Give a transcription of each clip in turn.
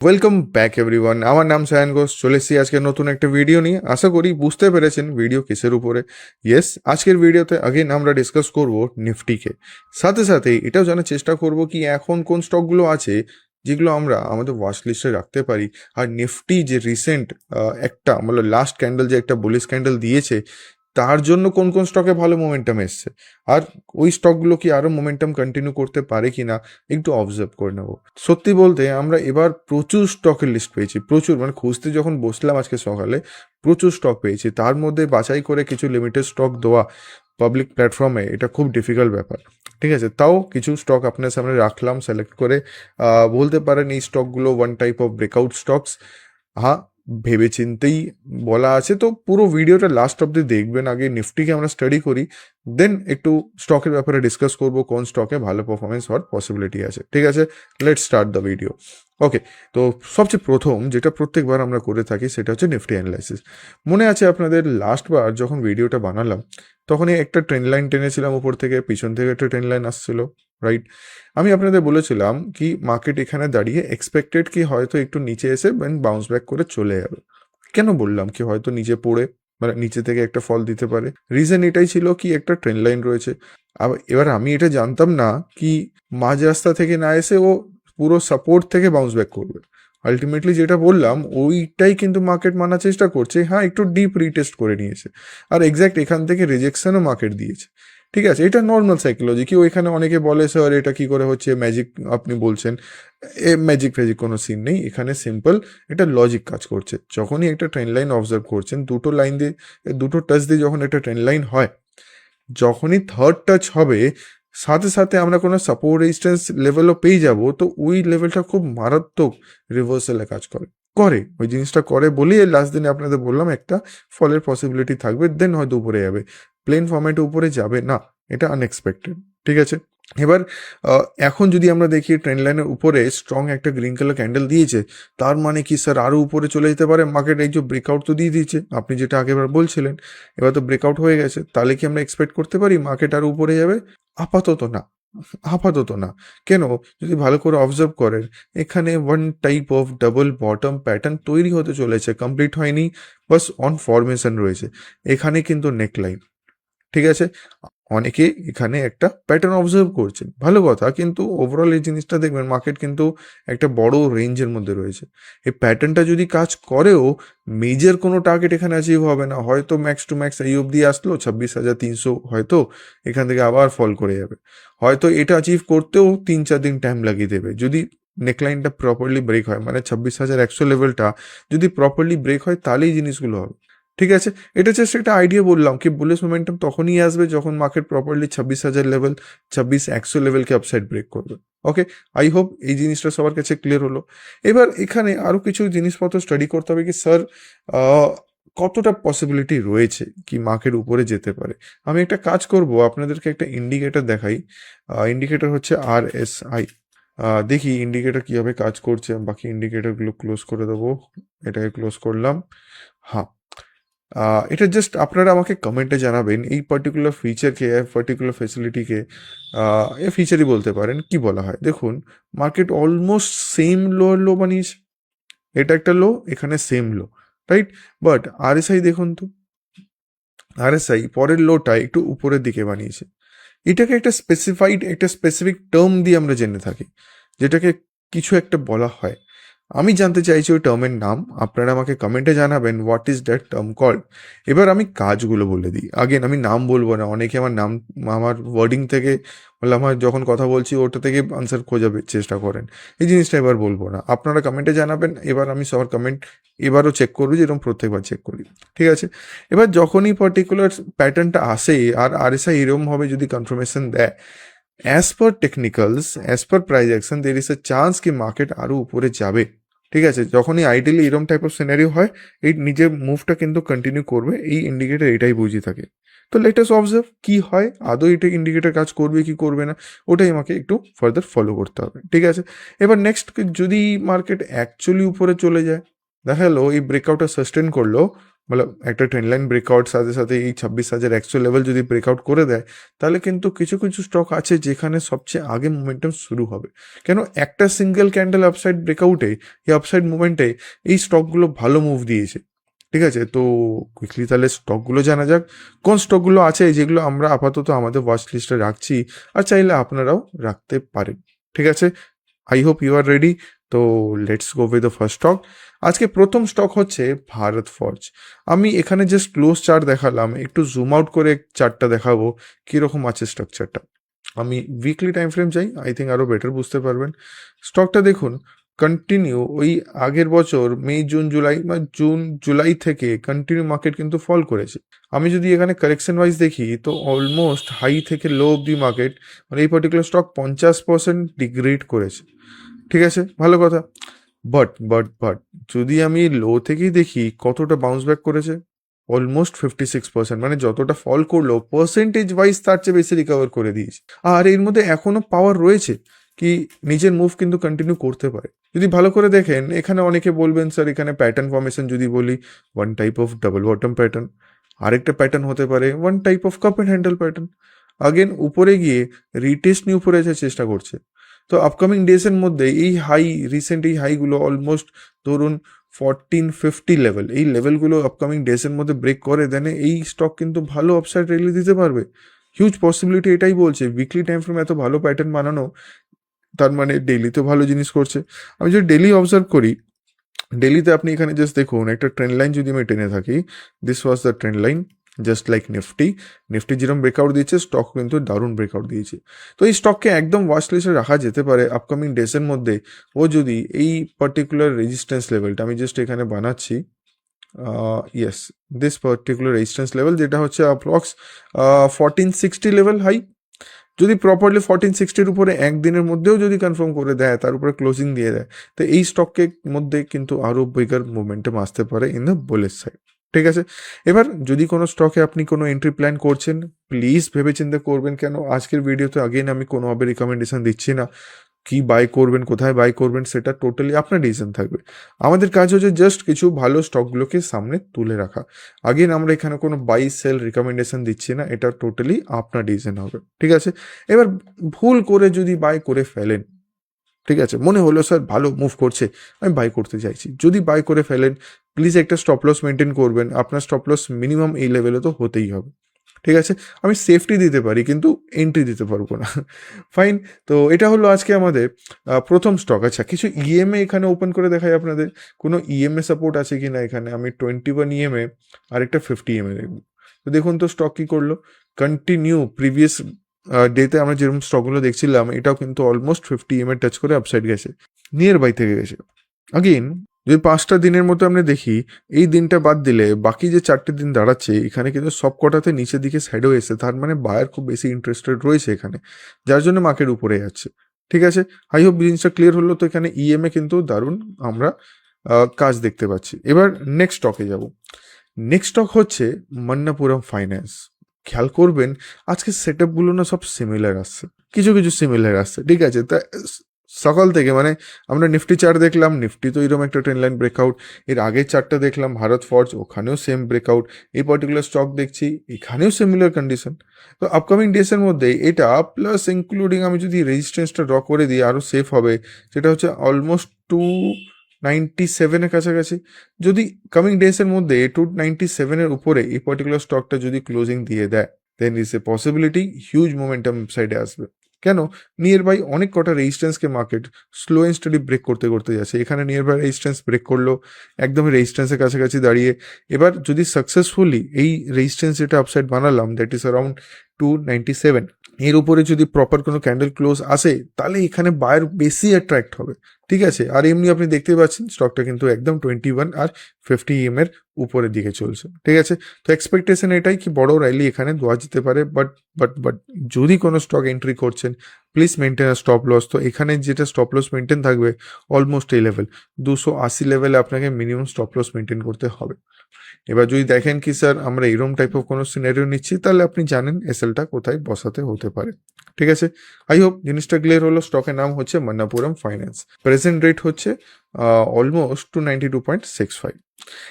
Welcome back everyone. আমার নাম সায়ন ঘোষ। চলে এসেছি আজকে নতুন একটা ভিডিও নিয়ে। আশা করি বুঝতে পেরেছেন ভিডিও কিসের উপরে। ইয়েস, আজকের ভিডিওতে আগেন আমরা ডিসকাস করব নিফটিকে। সাথে সাথে এটাও জানার চেষ্টা করব কি এখন কোন স্টকগুলো আছে যেগুলো আমরা আমাদের ওয়াচ লিস্টে রাখতে পারি। আর নিফটি যে রিসেন্ট একটা মানে লাস্ট ক্যান্ডেল যে একটা বুলিশ ক্যান্ডেল দিয়েছে, তার জন্য কোন কোন স্টকে ভালো মোমেন্টাম এসছে, আর ওই স্টকগুলো কি আরও মোমেন্টাম কন্টিনিউ করতে পারে কি না একটু অবজার্ভ করে নেব। সত্যি বলতে আমরা এবার প্রচুর স্টকের লিস্ট পেয়েছি, প্রচুর, মানে খুঁজতে যখন বসলাম আজকে সকালে প্রচুর স্টক পেয়েছি। তার মধ্যে বাছাই করে কিছু লিমিটেড স্টক দেওয়া পাবলিক প্ল্যাটফর্মে এটা খুব ডিফিকাল্ট ব্যাপার। ঠিক আছে, তাও কিছু স্টক আপনার সামনে রাখলাম সিলেক্ট করে। বলতে পারেন এই স্টকগুলো one type of breakout stocks. হ্যাঁ, ভেবে চিন্তেই বলা আছে, তো পুরো ভিডিওটা লাস্ট অব্দি দেখবেন। আগে নিফটিকে আমরা স্টাডি করি, দেন একটু স্টকের ব্যাপারে ডিসকাস করব কোন স্টকে ভালো পারফরমেন্স হওয়ার পসিবিলিটি আছে। ঠিক আছে, লেটস স্টার্ট দ্য ভিডিও। ওকে, তো সবচেয়ে প্রথম যেটা প্রত্যেকবার আমরা করে থাকি সেটা হচ্ছে নিফটি অ্যানালাইসিস। মনে আছে আপনাদের লাস্টবার যখন ভিডিওটা বানালাম তখনই একটা ট্রেন্ড লাইন টেনেছিলাম উপর থেকে, পিছন থেকে একটা ট্রেন্ড লাইন আসছিল, রাইট? আমি আপনাদের বলেছিলাম কি মার্কেট এখানে দাঁড়িয়ে এক্সপেক্টেড কি হয়তো একটু নিচে এসে বাউন্স ব্যাক করে চলে যাবে। কেন বললাম কি হয়তো নিচে পড়ে মানে নিচে থেকে একটা ফল দিতে পারে? রিজন এটাই ছিল কি একটা ট্রেন্ড লাইন রয়েছে। এবার আমি এটা জানতাম না কি মাঝ রাস্তা থেকে না এসে ও পুরো সাপোর্ট থেকে বাউন্স ব্যাক করবে। আলটিমেটলি যেটা বললাম ওইটাই কিন্তু মার্কেট মানার চেষ্টা করছে। হ্যাঁ, একটু ডিপ রিটেস্ট করে নিয়েছে, আর এক্স্যাক্ট এখান থেকে রিজেকশনও মার্কেট দিয়েছে। ঠিক আছে, এটা নর্মাল সাইকোলজি। কি ওইখানে অনেকে বলে স্যার এটা কি করে হচ্ছে, ম্যাজিক আপনি বলছেন। ম্যাজিক ফ্যাজিক কোনো সিন নেই এখানে, সিম্পল এটা লজিক কাজ করছে। যখনই একটা ট্রেন্ড লাইন অবজার্ভ করছেন, দুটো লাইন দিয়ে দুটো টাচ দিয়ে যখন একটা ট্রেন্ড লাইন হয়, যখনই থার্ড টাচ হবে সাথে সাথে আমরা কোনো সাপোর্ট রেজিস্ট্যান্স লেভেলও পেয়ে যাব, তো ওই লেভেলটা খুব মারাত্মক রিভার্সালে কাজ করে করে ওই জিনিসটা করে বলেই লাস্ট দিনে আপনাদের বললাম একটা ফলের পসিবিলিটি থাকবে, দেন হয়তো উপরে যাবে। প্লেন ফর্ম্যাটে উপরে যাবে না, এটা আনএক্সপেক্টেড। ঠিক আছে, এবার এখন যদি আমরা দেখি ট্রেন্ড লাইনের উপরে স্ট্রং একটা গ্রিন কালার ক্যান্ডেল দিয়েছে, তার মানে কি স্যার আরও উপরে চলে যেতে পারে মার্কেট? এই যে ব্রেকআউট তো দিয়ে দিয়েছে আপনি যেটা আগেবার বলছিলেন, এবার তো ব্রেকআউট হয়ে গেছে, তাহলে কি আমরা এক্সপেক্ট করতে পারি মার্কেট আরও উপরে যাবে? আপাতত না, আপাতত না। কেন? যদি ভালো করে অবজার্ভ করেন, এখানে one type of double bottom pattern তৈরি হতে চলেছে, কমপ্লিট হয়নি, বাস অন ফরমেশন রয়েছে। এখানে কিন্তু নেকলাইন। ঠিক আছে, অনেকে এখানে একটা প্যাটার্ন অবজার্ভ করছেন, ভালো কথা, কিন্তু ওভারঅল এই জিনিসটা দেখবেন মার্কেট কিন্তু একটা বড় রেঞ্জের মধ্যে রয়েছে। এই প্যাটার্নটা যদি কাজ করেও মেজর কোনো টার্গেট এখানে অ্যাচিভ হবে না, হয়তো ম্যাক্স টু ম্যাক্স এই অবধি আসলো 26,300, হয়তো এখান থেকে আবার ফল করে যাবে। হয়তো এটা অ্যাচিভ করতেও 3-4 দিন টাইম লাগিয়ে দেবে যদি নেকলাইনটা প্রপারলি ব্রেক হয়, মানে 26,100 লেভেলটা যদি প্রপারলি ব্রেক হয় তাহলেই জিনিসগুলো হবে। ঠিক আছে, এটা জাস্ট একটা আইডিয়া বললাম কি বুলিশ মোমেন্টাম তখনই আসবে যখন মার্কেট প্রপারলি 26,000 লেভেল, 26,100 লেভেলকে আপসাইড ব্রেক করবে। ওকে, আই হোপ এই জিনিসটা সবার কাছে ক্লিয়ার হলো। এবার এখানে আরও কিছু জিনিসপত্র স্টাডি করতে হবে কি স্যার কতটা পসিবিলিটি রয়েছে কি মার্কেট উপরে যেতে পারে। আমি একটা কাজ করব, আপনাদেরকে একটা ইন্ডিকেটর দেখাই। ইন্ডিকেটর হচ্ছে RSI। দেখি ইন্ডিকেটর কীভাবে কাজ করছে। বাকি ইন্ডিকেটরগুলো ক্লোজ করে দেবো, এটাকে ক্লোজ করলাম। হ্যাঁ, এটা জাস্ট আপনারা আমাকে কমেন্টে জানাবেন এই পার্টিকুলার ফিচারকে, পার্টিকুলার ফেসিলিটিকে এ ফিচারই বলতে পারেন, কি বলা হয়। দেখুন মার্কেট অলমোস্ট সেম লো বানিয়েছে, এটা একটা লো, এখানে same low, right? But RSI দেখুন তো, RSI পরের লোটা একটু উপরের দিকে বানিয়েছে। এটাকে একটা স্পেসিফিক টার্ম দিয়ে আমরা জেনে থাকি, যেটাকে কিছু একটা বলা হয়। আমি জানতে চাইছি ওই টার্মের নাম, আপনারা আমাকে কমেন্টে জানাবেন what is that term called. এবার আমি কাজগুলো বলে দিই, আগেন আমি নাম বলবো না, অনেকে আমার নাম আমার ওয়ার্ডিং থেকে বলে আমার যখন কথা বলছি ওটা থেকে আনসার খোঁজার চেষ্টা করেন, এই জিনিসটা এবার বলবো না। আপনারা কমেন্টে জানাবেন, এবার আমি সবার কমেন্ট এবারও চেক করবো যেরকম প্রত্যেকবার চেক করি। ঠিক আছে, এবার যখনই পার্টিকুলার প্যাটার্নটা আসে আর RSI এরকম হবে যদি কনফার্মেশন দেয়, as per technicals, as per price action, there is a chance কি মার্কেট আরও উপরে যাবে। ঠিক আছে, যখনই আইডিয়ালি এরকম টাইপ অফ সিনারিও হয়, এই নিজের মুভটা কিন্তু কন্টিনিউ করবে, এই ইন্ডিকেটর এটাই বুঝিয়ে থাকে। তো লেটেস্ট অবজার্ভ কি হয়, আদৌ এটা ইন্ডিকেটর কাজ করবে কি করবে না, ওটাই আমাকে একটু ফার্দার ফলো করতে হবে। ঠিক আছে, এবার নেক্সট যদি মার্কেট অ্যাকচুয়ালি উপরে চলে যায়, দেখা গেলো এই ব্রেকআউটটা সাস্টেন করলো, মানে একটা ট্রেন্ড লাইন ব্রেকআউট সাথে সাথে এই 26,100 লেভেল যদি ব্রেকআউট করে দেয়, তাহলে কিন্তু কিছু কিছু স্টক আছে যেখানে সবচেয়ে আগে মোমেন্টাম শুরু হবে। কেন, একটা সিঙ্গেল ক্যান্ডেল আপসাইড ব্রেকআউটে, এই আপসাইড মুভমেন্টে এই স্টকগুলো ভালো মুভ দিয়েছে। ঠিক আছে, তো কুইকলি তাহলে স্টকগুলো জানা যাক। কোন স্টকগুলো আছে যেগুলো আমরা আপাতত আমাদের ওয়াচ লিস্টে রাখছি, আর চাইলে আপনারাও রাখতে পারেন। ঠিক আছে, I hope you are ready. তো let's go with the first stock. আজকে প্রথম স্টক হচ্ছে ভারত ফর্জ। আমি এখানে জাস্ট ক্লোজ চার্ট দেখালাম, একটু জুম আউট করে চার্টটা দেখাবো কীরকম আছে স্ট্রাকচারটা। আমি উইকলি টাইম ফ্রেম চাই, আই থিঙ্ক আরও বেটার বুঝতে পারবেন। স্টকটা দেখুন, কন্টিনিউ ওই আগের বছর মে জুন জুলাই বা জুন জুলাই থেকে কন্টিনিউ মার্কেট কিন্তু ফল করেছে। আমি যদি এখানে কারেকশন ওয়াইজ দেখি তো অলমোস্ট হাই থেকে লো অব্দি মার্কেট, মানে এই পার্টিকুলার স্টক 50% ডিগ্রেড করেছে। ঠিক আছে, ভালো কথা। বাট যদি আমি লো থেকেই দেখি কতটা বাউন্স ব্যাক করেছে, অলমোস্ট 56%, মানে যতটা ফল করলো পার্সেন্টেজ ওয়াইজ তার চেয়ে বেশি রিকভার করে দিয়েছে। আর এর মধ্যে এখনো পাওয়ার রয়েছে কি নিজের মুভ কিন্তু কন্টিনিউ করতে পারে। যদি ভালো করে দেখেন, এখানে অনেকে বলবেন স্যার এখানে প্যাটার্ন ফর্মেশন যদি বলি, one type of double bottom pattern, আরেকটা প্যাটার্ন হতে পারে one type of cup and handle pattern. Again উপরে গিয়ে রিটেস্ট নিয়ে উপরে আসার চেষ্টা করছে। তো আপকামিং ডেজের মধ্যে এই হাই, রিসেন্ট এই হাইগুলো অলমোস্ট ধরুন 1450 লেভেল, এই লেভেলগুলো আপকামিং ডেজের মধ্যে ব্রেক করে দেন এই স্টক কিন্তু ভালো আপসাইড র্যালি দিতে পারবে। হিউজ পসিবিলিটি এটাই বলছে। উইকলি টাইম ফ্রেম এত ভালো প্যাটার্ন বানানো, তার মানে ডেইলিতে ভালো জিনিস করছে। আমি যদি ডেইলি অবজার্ভ করি, ডেইলিতে আপনি এখানে জাস্ট দেখুন একটা ট্রেন্ড লাইন যদি আমি টেনে থাকি, this was the trend line, just like Nifty যেরকম ব্রেকআউট দিয়েছে, স্টক কিন্তু দারুণ ব্রেকআউট দিয়েছে। তো এই স্টককে একদম ওয়াচ লিস্টে রাখা যেতে পারে আপকামিং ডেজের মধ্যে। ও যদি এই পার্টিকুলার রেজিস্ট্যান্স লেভেলটা আমি জাস্ট এখানে বানাচ্ছি, yes, this particular resistance level যেটা হচ্ছে অ্যাপ্রক্স 1460 লেভেল হাই, যদি প্রপারলি 1460-র উপরে একদিনের মধ্যেও যদি কনফার্ম করে দেয়, তার উপরে ক্লোজিং দিয়ে দেয়, তো এই স্টকের মধ্যে কিন্তু আরও বিগার মোমেন্টাম আসতে পারে ইন দ্য বুলিশ সাইড। ঠিক আছে, এবার যদি কোনো স্টকে আপনি কোনো এন্ট্রি প্ল্যান করছেন, প্লিজ ভেবেচিন্তে করবেন। কেন, আজকের ভিডিওতে আগেন আমি কোনোভাবে রিকমেন্ডেশন দিচ্ছি না কি বাই করবেন, কোথায় বাই করবেন, সেটা টোটালি আপনার ডিসিশন থাকবে। আমাদের কাজ হচ্ছে জাস্ট কিছু ভালো স্টকগুলোকে সামনে তুলে রাখা। আগেন আমরা এখানে কোনো বাই সেল রিকমেন্ডেশন দিচ্ছি না, এটা টোটালি আপনার ডিসিশন হবে। ঠিক আছে, এবার ভুল করে যদি বাই করে ফেলেন, ঠিক আছে, মনে হলো স্যার ভালো মুভ করছে, আমি বাই করতে চাইছি, যদি বাই করে ফেলেন প্লিজ একটা স্টপ লস মেনটেন করবেন। আপনার স্টপ লস মিনিমাম এই লেভেলে তো হতেই হবে। ঠিক আছে, আমি সেফটি দিতে পারি কিন্তু এন্ট্রি দিতে পারবো না। ফাইন, তো এটা হলো আজকে আমাদের প্রথম স্টক। আচ্ছা, কিছু ইএমএ এখানে ওপেন করে দেখাই আপনাদের, কোনো ইএমএ সাপোর্ট আছে কি না। এখানে আমি 21 ইএমএ আর একটা 50 ইএমএ দেখব। তো দেখুন তো স্টক কি করলো, কন্টিনিউ প্রিভিয়াস ডেতে আমরা যেরকম স্টকগুলো দেখছিলাম, এটাও কিন্তু অলমোস্ট 50 ইএমএ টাচ করে আপসাইড গেছে, নিয়ার বাই থেকে গেছে। আগেন যদি 5টা দিনের মতো আমরা দেখি, এই দিনটা বাদ দিলে বাকি যে 4টে দিন দাঁড়াচ্ছে, এখানে কিন্তু সব কটাতে নিচের দিকে সাইডও এসে, তার মানে বায়ার খুব বেশি ইন্টারেস্টেড রয়েছে এখানে, যার জন্য মার্কেট উপরে যাচ্ছে। ঠিক আছে, আই হোপ জিনিসটা ক্লিয়ার হলো। তো এখানে ইএমএ কিন্তু দারুণ আমরা কাজ দেখতে পাচ্ছি। এবার নেক্সট স্টকে যাব। নেক্সট স্টক হচ্ছে মন্নাপুরম ফাইন্যান্স। খেয়াল করবেন আজকে সেট আপগুলো না সব সিমিলার আসছে, কিছু কিছু সিমিলার আসছে। ঠিক আছে, তা সকাল থেকে মানে আমরা নিফটি চার্ট দেখলাম, নিফটি তো এরকম একটা ট্রেন্ড লাইন ব্রেকআউট, এর আগের চার্টটা দেখলাম ভারত ফর্জ, ওখানেও সেম ব্রেকআউট, এই পার্টিকুলার স্টক দেখছি এখানেও সিমিলার কন্ডিশন। তো আপকামিং ডেসের মধ্যে এটা প্লাস ইনক্লুডিং আমি যদি রেজিস্ট্যান্সটা ড্র করে দিই আরও সেফ হবে, সেটা হচ্ছে অলমোস্ট 297-এর কাছাকাছি। যদি কামিং ডেসের মধ্যে 297-এর উপরে এই পার্টিকুলার স্টকটা যদি ক্লোজিং দিয়ে দেয়, then is a possibility huge momentum সাইডে আসবে। কেন, নিয়ার বাই অনেক কটা রেজিস্ট্যান্সকে market slow and steady break করতে করতে যাচ্ছে। এখানে নিয়ার বাই রেজিস্ট্যান্স ব্রেক করলো, একদম রেজিস্ট্যান্সের কাছাকাছি দাঁড়িয়ে। এবার যদি সাকসেসফুলি এই রেজিস্ট্যান্স যেটা আপসাইড বানালাম, দ্যাট ইজ অ্যারাউন্ড 297, এর উপরে যদি প্রপার কোনো ক্যান্ডেল ক্লোজ আসে, তাহলে এখানে বায়ার বেশি অ্যাট্রাক্ট হবে। ঠিক আছে, আর এমনি আপনি দেখতে পাচ্ছেন স্টকটা কিন্তু একদম 21 আর 50 এর উপরের দিকে চলছে। ঠিক আছে, তো এক্সপেকটেশন এটাই কি বড় র্যালি এখানে দেওয়া যেতে পারে। বাট যদি কোনো স্টক এন্ট্রি করছেন, please maintain a stop loss. তো এখানে যেটা স্টপ লস মেনটেন থাকবে অলমোস্ট এই লেভেল 280 লেভেলে আপনাকে মিনিমাম স্টপ লস মেনটেন করতে হবে। এবার যদি দেখেন কি স্যার আমরা এরকম টাইপ অফ কোনো সিনারিও নিচ্ছি, তাহলে আপনি জানেন এসএলটা কোথায় বসাতে হতে পারে। ঠিক আছে, আই হোপ জিনিসটা ক্লিয়ার হলো। স্টকের নাম হচ্ছে মন্নাপুরম ফাইন্যান্স, প্রেজেন্ট রেট হচ্ছে অলমোস্ট 292.65।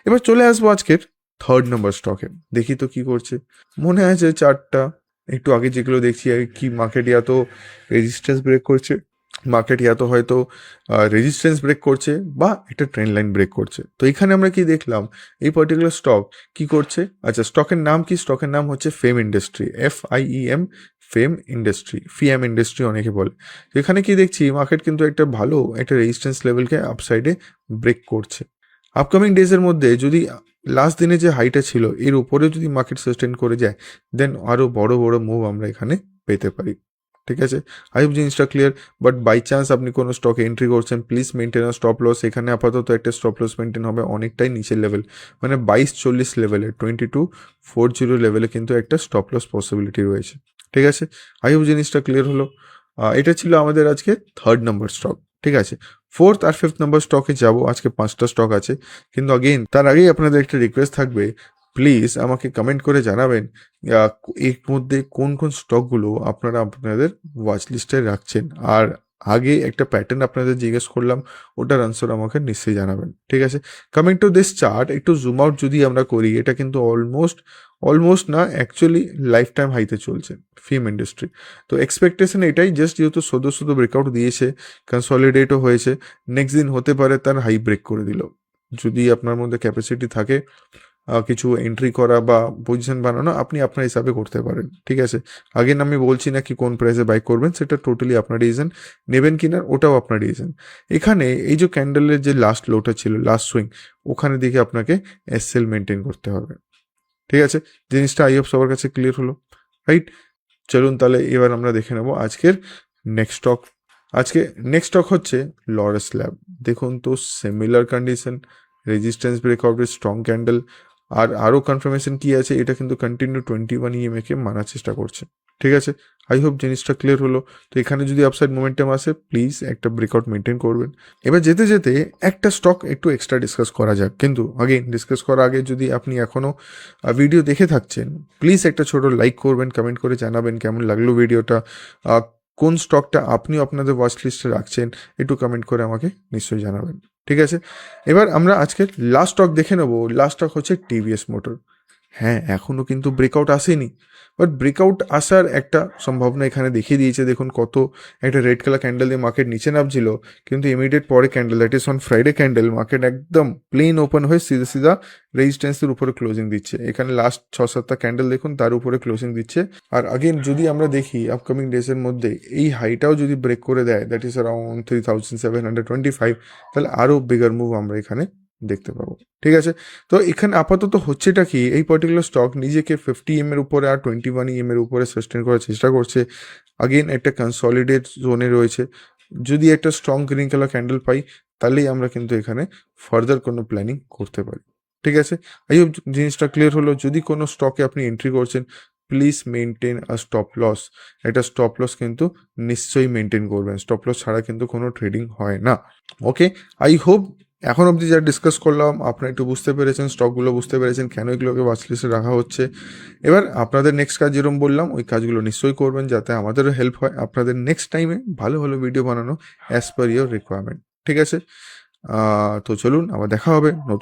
এবার চলে আসবো আজকের থার্ড নাম্বার স্টকে। দেখি তো কি করছে। মনে আছে চারটা একটু আগে যেগুলো দেখছি কি মার্কেট ইয়া তো রেজিস্ট্যান্স ব্রেক করছে, মার্কেট ইয়া তো হয়তো রেজিস্ট্যান্স ব্রেক করছে বা একটা ট্রেন্ড লাইন ব্রেক করছে। তো এখানে আমরা কি দেখলাম, এই পার্টিকুলার স্টক কি করছে। আচ্ছা, স্টকের নাম কি? স্টকের নাম হচ্ছে ফেম ইন্ডাস্ট্রি, FIEM, ফেম ইন্ডাস্ট্রি, ফিএম ইন্ডাস্ট্রি অনেকে বলে। এখানে কি দেখছি, মার্কেট কিন্তু একটা ভালো একটা রেজিস্ট্যান্স লেভেলকে আপসাইডে ব্রেক করছে। আপকামিং ডেজের মধ্যে যদি লাস্ট দিনে যে হাইটা ছিল এর উপরে যদি মার্কেট সাস্টেন করে যায়, দেন আরও বড় বড় মুভ আমরা এখানে পেতে পারি। ঠিক আছে, আই হোপ জিনিসটা ক্লিয়ার। বাট বাই চান্স আপনি কোনো স্টকে এন্ট্রি করছেন, please maintain a stop loss. এখানে আপাতত একটা স্টপ লস মেনটেন হবে অনেকটাই নিচের লেভেল, মানে 2240 লেভেলে, 2240 লেভেলে কিন্তু একটা স্টপ লস পসিবিলিটি রয়েছে। ঠিক আছে, আই হোপ জিনিসটা ক্লিয়ার হলো। এটা ছিল আমাদের আজকে থার্ড নাম্বার স্টক। ঠিক আছে, ফোর্থ আর ফিফথ নাম্বার স্টকে যাব। আজকে 5টা স্টক আছে, কিন্তু আগেইন তার আগেই আপনাদের একটা রিকোয়েস্ট থাকবে, প্লিজ আমাকে কমেন্ট করে জানাবেন এর মধ্যে কোন কোন স্টকগুলো আপনারা আপনাদের ওয়াচ লিস্টে রাখছেন। আর আগে একটা প্যাটার্ন আপনাদের জিজ্ঞেস করলাম, ওটার আনসার আমাকে নিশ্চয়ই জানাবেন। ঠিক আছে, কামিং টু দিস চার্ট, একটু জুম আউট যদি আমরা করি, এটা কিন্তু অলমোস্ট না অ্যাকচুয়ালি লাইফ টাইম হাইতে চলছে ফিল্ম ইন্ডাস্ট্রি। তো এক্সপেকটেশন এটাই, জাস্ট যেহেতু শুধু ব্রেকআউট দিয়েছে, কনসলিডেটও হয়েছে, নেক্সট দিন হতে পারে তার হাই ব্রেক করে দিল। যদি আপনার মধ্যে ক্যাপাসিটি থাকে কিছু এন্ট্রি করা বা পজিশন বানানো, আপনি আপনার হিসাবে করতে পারেন। ঠিক আছে, আগেন আমি বলছি না কি কোন প্রাইসে বাই করবেন, সেটা টোটালি আপনার ডিসিশন, নেবেন কিনা ওটাও আপনার ডিসিশন। এখানে এই যে ক্যান্ডেলের যে লাস্ট লোটা ছিল, লাস্ট সুইং, ওখানে দিকে আপনাকে SL মেনটেন করতে হবে। ঠিক আছে, জিনিসটা আই হোপ সবার কাছে ক্লিয়ার হলো, রাইট? চলুন তাহলে এবার আমরা দেখে নেব আজকের নেক্সট স্টক। আজকে নেক্সট স্টক হচ্ছে লরেস ল্যাব। দেখুন তো সিমিলার কন্ডিশন, রেজিস্ট্যান্স ব্রেকআউটের স্ট্রং ক্যান্ডেল, আর আরও কনফার্মেশন কি আছে, এটা কিন্তু কন্টিনিউ 21 EMA কে মানার চেষ্টা করছে। ঠিক আছে, আই হোপ জিনিসটা ক্লিয়ার হলো। তো এখানে যদি আপসাইড মোমেন্টাম আসে, প্লিজ একটা ব্রেকআউট মেনটেন করবেন। এবার যেতে যেতে একটা স্টক একটু এক্সট্রা ডিসকাস করা যাক, কিন্তু আগেইন ডিসকাস করার আগে যদি আপনি এখনও ভিডিও দেখে থাকছেন, প্লিজ একটা ছোট লাইক করবেন, কমেন্ট করে জানাবেন কেমন লাগলো ভিডিওটা, কোন স্টকটা আপনি আপনাদের ওয়াচ লিস্টে রাখছেন, একটু কমেন্ট করে আমাকে নিশ্চয়ই জানাবেন। ঠিক আছে, এবার আমরা আজকের লাস্ট স্টক দেখে নেব। লাস্ট স্টক হচ্ছে TVS মোটর। হ্যাঁ, এখনও কিন্তু ব্রেকআউট আসেনি, বাট ব্রেকআউট আসার একটা সম্ভাবনা এখানে দেখিয়ে দিয়েছে। দেখুন কত একটা রেড কালার ক্যান্ডেল দিয়ে মার্কেট নিচে নামছিল, কিন্তু ইমিডিয়েট পরে candle, that is on Friday candle, market একদম প্লেন ওপেন হয়ে সিধা রেজিস্ট্যান্সের উপরে ক্লোজিং দিচ্ছে। এখানে লাস্ট 6-7টা ক্যান্ডেল দেখুন, তার উপরে ক্লোজিং দিচ্ছে। আর আগেন যদি আমরা দেখি আপকামিং ডেজের মধ্যে এই হাইটাও যদি ব্রেক করে দেয়, দ্যাট ইজ অ্যারাউন্ড 3725, তাহলে আরও বিগার মুভ আমরা এখানে দেখতে পাবো। ঠিক আছে, তো এখানে আপাতত হচ্ছেটা কি, এই পার্টিকুলার স্টক নিজেকে 50 EM এর উপরে আর 21 EM এর উপরে সাস্টেন করার চেষ্টা করছে। আগেন একটা কনসলিডেট জোনে রয়েছে। যদি একটা স্ট্রং গ্রিন কালার ক্যান্ডেল পাই, তাহলেই আমরা কিন্তু এখানে ফার্দার কোনো প্ল্যানিং করতে পারি। ঠিক আছে, আই হোপ জিনিসটা ক্লিয়ার হলো। যদি কোনো স্টকে আপনি এন্ট্রি করছেন, please maintain a stop loss. একটা স্টপ লস কিন্তু নিশ্চয়ই মেনটেন করবেন, স্টপ লস ছাড়া কিন্তু কোনো ট্রেডিং হয় না। ওকে, আই হোপ এখন অবধি যা ডিসকাস করলাম আপনারা একটু বুঝতে পেরেছেন, স্টকগুলো বুঝতে পেরেছেন, কেন এগুলোকে ওয়াচলিস্টে রাখা হচ্ছে। এবার আপনাদের নেক্সট কাজ যেরকম বললাম, ওই কাজগুলো নিশ্চয়ই করবেন, যাতে আমাদেরও হেল্প হয় আপনাদের নেক্সট টাইমে ভালো ভালো ভিডিও বানানো অ্যাজ পার ইয়োর রিকোয়ারমেন্ট। ঠিক আছে, তো চলুন আবার দেখা হবে নতুন